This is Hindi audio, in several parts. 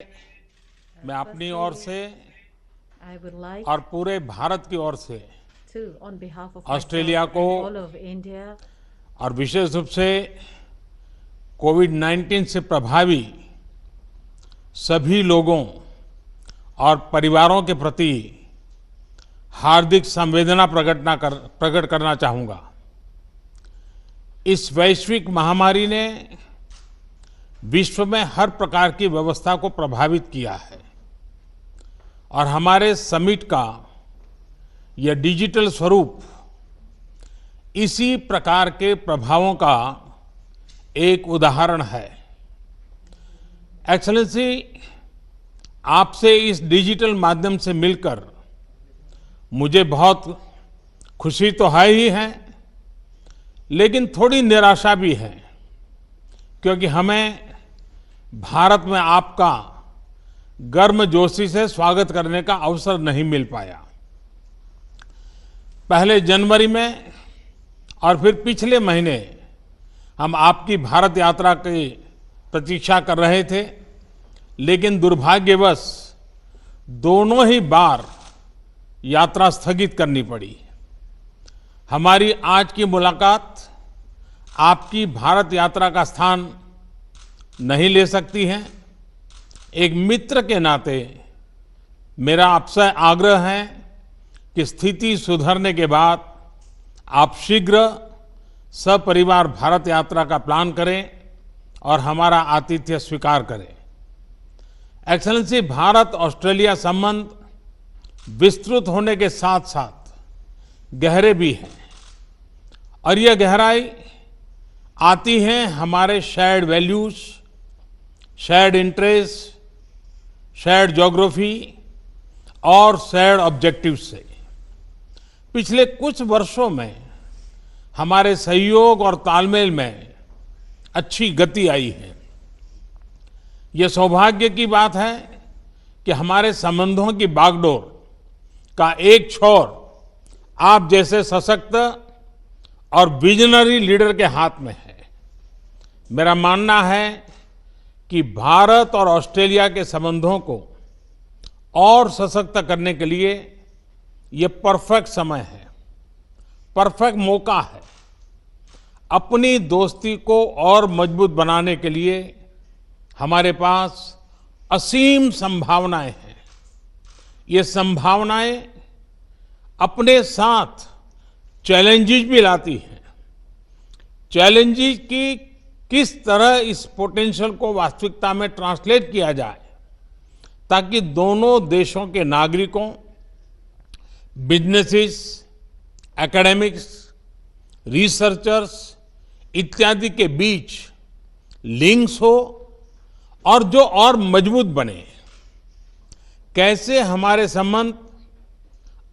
मैं अपनी ओर से I would like और पूरे भारत की ओर से to, on behalf of Australia myself को and all of India, और विशेष रूप से कोविड-19 से प्रभावी सभी लोगों और परिवारों के प्रति हार्दिक संवेदना प्रकट करना चाहूँगा। इस वैश्विक महामारी ने विश्व में हर प्रकार की व्यवस्था को प्रभावित किया है और हमारे समिट का यह डिजिटल स्वरूप इसी प्रकार के प्रभावों का एक उदाहरण है। एक्सेलेंसी, आपसे इस डिजिटल माध्यम से मिलकर मुझे बहुत खुशी तो है ही है, लेकिन थोड़ी निराशा भी है, क्योंकि हमें भारत में आपका गर्मजोशी से स्वागत करने का अवसर नहीं मिल पाया। पहले जनवरी में और फिर पिछले महीने हम आपकी भारत यात्रा की प्रतीक्षा कर रहे थे, लेकिन दुर्भाग्यवश दोनों ही बार यात्रा स्थगित करनी पड़ी। हमारी आज की मुलाकात आपकी भारत यात्रा का स्थान नहीं ले सकती है। एक मित्र के नाते मेरा आपसे आग्रह है कि स्थिति सुधरने के बाद आप शीघ्र सपरिवार भारत यात्रा का प्लान करें और हमारा आतिथ्य स्वीकार करें। एक्सेलेंसी, भारत ऑस्ट्रेलिया संबंध विस्तृत होने के साथ साथ गहरे भी हैं और यह गहराई आती है हमारे shared values, shared interest, shared geography और शेयर्ड ऑब्जेक्टिव्स से। पिछले कुछ वर्षों में हमारे सहयोग और तालमेल में अच्छी गति आई है। ये सौभाग्य की बात है कि हमारे संबंधों की बागडोर का एक छोर आप जैसे सशक्त और विजनरी लीडर के हाथ में है। मेरा मानना है कि भारत और ऑस्ट्रेलिया के संबंधों को और सशक्त करने के लिए ये परफेक्ट समय है, परफेक्ट मौका है। अपनी दोस्ती को और मजबूत बनाने के लिए हमारे पास असीम संभावनाएं हैं। ये संभावनाएं अपने साथ चैलेंजेस भी लाती हैं। चैलेंजेस की किस तरह इस पोटेंशियल को वास्तविकता में ट्रांसलेट किया जाए, ताकि दोनों देशों के नागरिकों, बिजनेसेस, एकेडमिक्स, रिसर्चर्स इत्यादि के बीच लिंक्स हो और जो और मजबूत बने। कैसे हमारे संबंध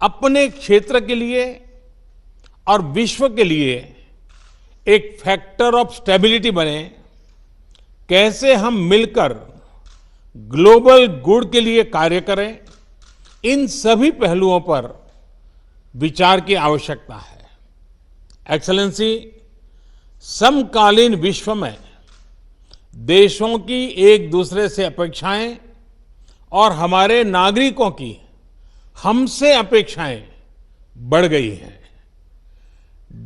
अपने क्षेत्र के लिए और विश्व के लिए एक फैक्टर ऑफ स्टेबिलिटी बने, कैसे हम मिलकर ग्लोबल गुड के लिए कार्य करें, इन सभी पहलुओं पर विचार की आवश्यकता है। एक्सेलेंसी, समकालीन विश्व में देशों की एक दूसरे से अपेक्षाएं और हमारे नागरिकों की हमसे अपेक्षाएं बढ़ गई हैं।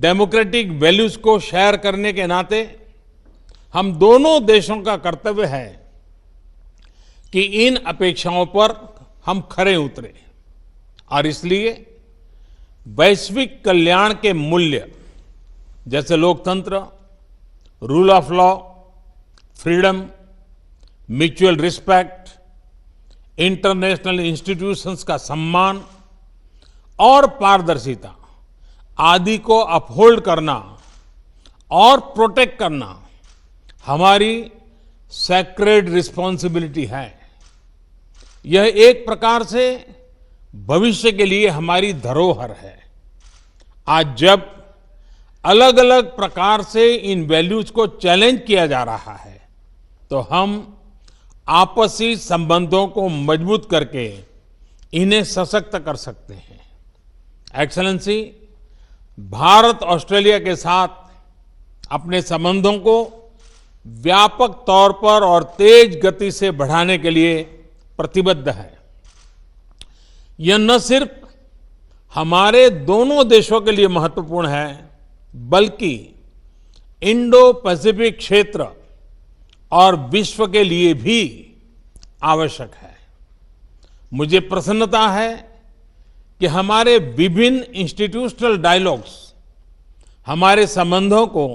डेमोक्रेटिक वैल्यूज को शेयर करने के नाते हम दोनों देशों का कर्तव्य है कि इन अपेक्षाओं पर हम खरे उतरे और इसलिए वैश्विक कल्याण के मूल्य जैसे लोकतंत्र, rule of law, freedom, mutual respect, international institutions का सम्मान और पारदर्शिता आदि को अपहोल्ड करना और प्रोटेक्ट करना हमारी सैक्रेड रिस्पॉन्सिबिलिटी है। यह एक प्रकार से भविष्य के लिए हमारी धरोहर है। आज जब अलग अलग प्रकार से इन वैल्यूज को चैलेंज किया जा रहा है, तो हम आपसी संबंधों को मजबूत करके इन्हें सशक्त कर सकते हैं। एक्सेलेंसी, भारत ऑस्ट्रेलिया के साथ अपने संबंधों को व्यापक तौर पर और तेज गति से बढ़ाने के लिए प्रतिबद्ध है। यह न सिर्फ हमारे दोनों देशों के लिए महत्वपूर्ण है, बल्कि इंडो पैसिफिक क्षेत्र और विश्व के लिए भी आवश्यक है। मुझे प्रसन्नता है कि हमारे विभिन्न इंस्टीट्यूशनल डायलॉग्स हमारे संबंधों को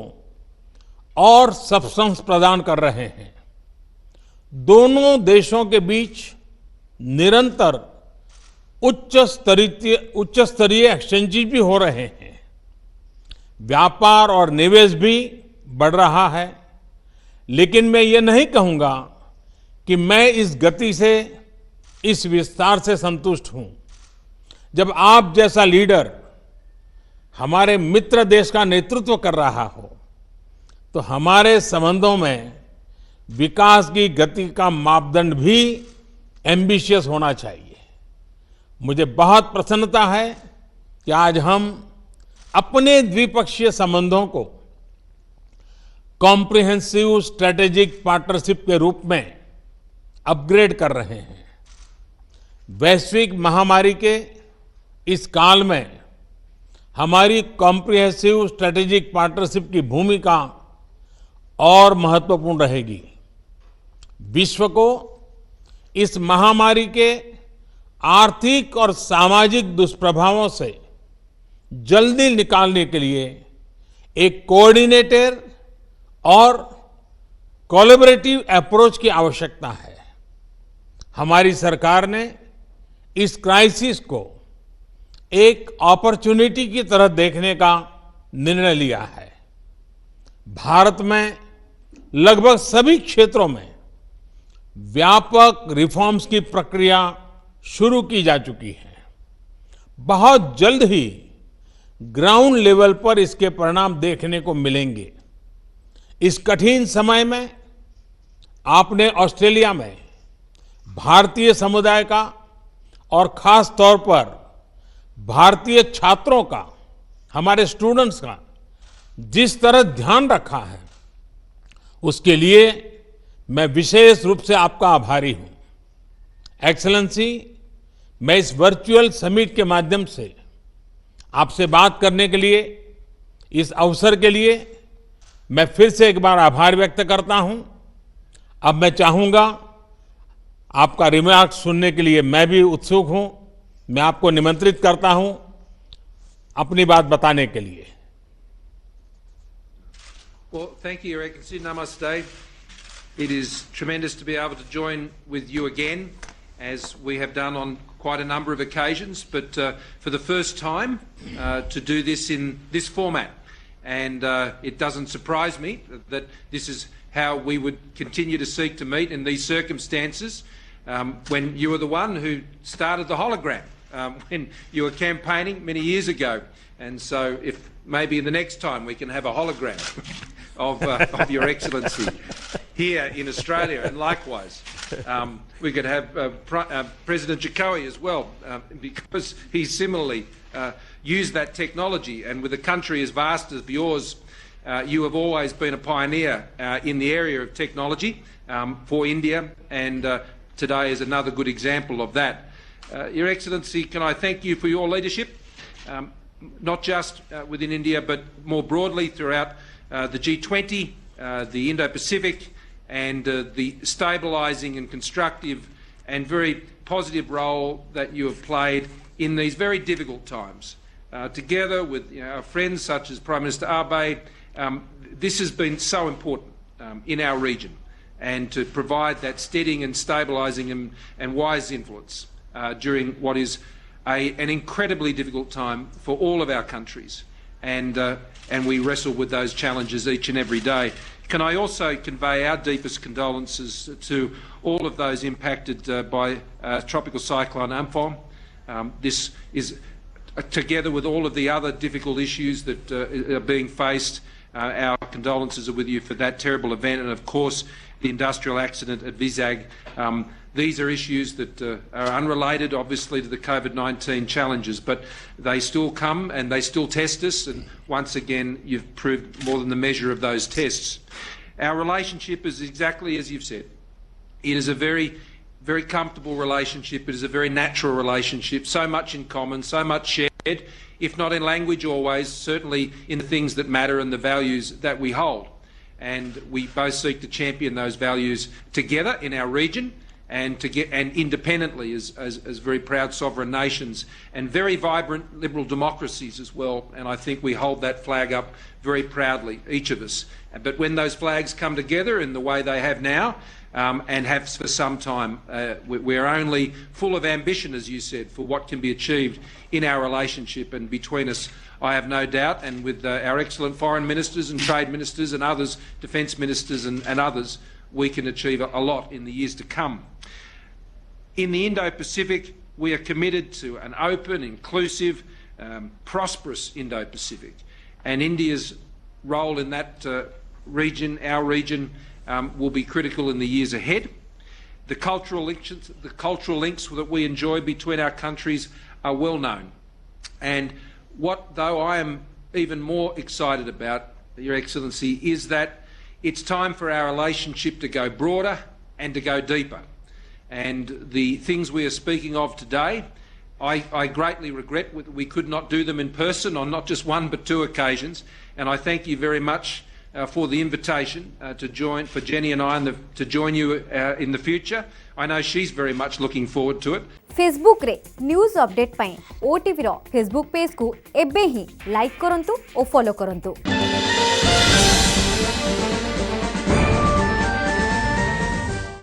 और सब्सटेंस प्रदान कर रहे हैं। दोनों देशों के बीच निरंतर उच्च स्तरीय एक्सचेंजेस भी हो रहे हैं। व्यापार और निवेश भी बढ़ रहा है, लेकिन मैं ये नहीं कहूंगा कि मैं इस गति से, इस विस्तार से संतुष्ट हूं। जब आप जैसा लीडर हमारे मित्र देश का नेतृत्व कर रहा हो, तो हमारे संबंधों में विकास की गति का मापदंड भी एम्बिशियस होना चाहिए। मुझे बहुत प्रसन्नता है कि आज हम अपने द्विपक्षीय संबंधों को कॉम्प्रिहेंसिव स्ट्रेटेजिक पार्टनरशिप के रूप में अपग्रेड कर रहे हैं। वैश्विक महामारी के इस काल में हमारी कॉम्प्रिहेंसिव स्ट्रेटेजिक पार्टनरशिप की भूमिका और महत्वपूर्ण रहेगी। विश्व को इस महामारी के आर्थिक और सामाजिक दुष्प्रभावों से जल्दी निकालने के लिए एक कोऑर्डिनेटेड और कोलैबोरेटिव अप्रोच की आवश्यकता है। हमारी सरकार ने इस क्राइसिस को एक अपॉर्चुनिटी की तरह देखने का निर्णय लिया है। भारत में लगभग सभी क्षेत्रों में व्यापक रिफॉर्म्स की प्रक्रिया शुरू की जा चुकी है। बहुत जल्द ही ग्राउंड लेवल पर इसके परिणाम देखने को मिलेंगे। इस कठिन समय में आपने ऑस्ट्रेलिया में भारतीय समुदाय का और खास तौर पर भारतीय छात्रों का, हमारे स्टूडेंट्स का जिस तरह ध्यान रखा है, उसके लिए मैं विशेष रूप से आपका आभारी हूं। एक्सेलेंसी, मैं इस वर्चुअल समिट के माध्यम से आपसे बात करने के लिए, इस अवसर के लिए मैं फिर से एक बार आभार व्यक्त करता हूं। अब मैं चाहूंगा, आपका रिमार्क सुनने के लिए मैं भी उत्सुक हूं। मैं आपको निमंत्रित करता हूं अपनी बात बताने के लिए। Well, thank you, Your Excellency. Namaste. It is tremendous to be able to join with you again, as we have done on quite a number of occasions, but for the first time to do this in this format. And it doesn't surprise me that this is how we would continue to seek to meet in these circumstances, when you were the one who started the hologram, when you were campaigning many years ago. And so if maybe the next time we can have a hologram of Your Excellency here in Australia, and likewise we could have President Jokowi as well, because he similarly used that technology. And with a country as vast as yours, you have always been a pioneer in the area of technology for India, and today is another good example of that. Your Excellency, can I thank you for your leadership, not just within India, but more broadly throughout the G20, the Indo-Pacific, and the stabilising and constructive and very positive role that you have played in these very difficult times. Together with our friends such as Prime Minister Abe, this has been so important in our region, and to provide that steadying and stabilising and wise influence during what is an incredibly difficult time for all of our countries, and we wrestle with those challenges each and every day. Can I also convey our deepest condolences to all of those impacted by Tropical Cyclone Amphan. This is, together with all of the other difficult issues that are being faced, our condolences are with you for that terrible event, and of course the industrial accident at Vizag. These are issues that are unrelated, obviously, to the COVID-19 challenges, but they still come and they still test us, and once again you've proved more than the measure of those tests. Our relationship is exactly as you've said. It is a very, very comfortable relationship. It is a very natural relationship, so much in common, so much shared, if not in language always, certainly in the things that matter and the values that we hold. And we both seek to champion those values together in our region and independently as very proud sovereign nations and very vibrant liberal democracies as well. And I think we hold that flag up very proudly, each of us. But when those flags come together in the way they have now, and have for some time, we're only full of ambition, as you said, for what can be achieved in our relationship. And between us, I have no doubt, and with our excellent foreign ministers and trade ministers and others, defence ministers and others, we can achieve a lot in the years to come. In the Indo-Pacific, we are committed to an open, inclusive, prosperous Indo-Pacific. And India's role in that region, our region, will be critical in the years ahead. The cultural links that we enjoy between our countries are well known. And what, though I am even more excited about, Your Excellency, is that it's time for our relationship to go broader and to go deeper. And the things we are speaking of today, I greatly regret we could not do them in person on not just one but two occasions. And I thank you very much for the invitation for Jenny and I to join you in the future. I know she's very much looking forward to it. Facebook रे न्यूज अपडेट पाई ओटीवी रो फेसबुक पेज को एबे ही लाइक करंतु और फॉलो करंतु।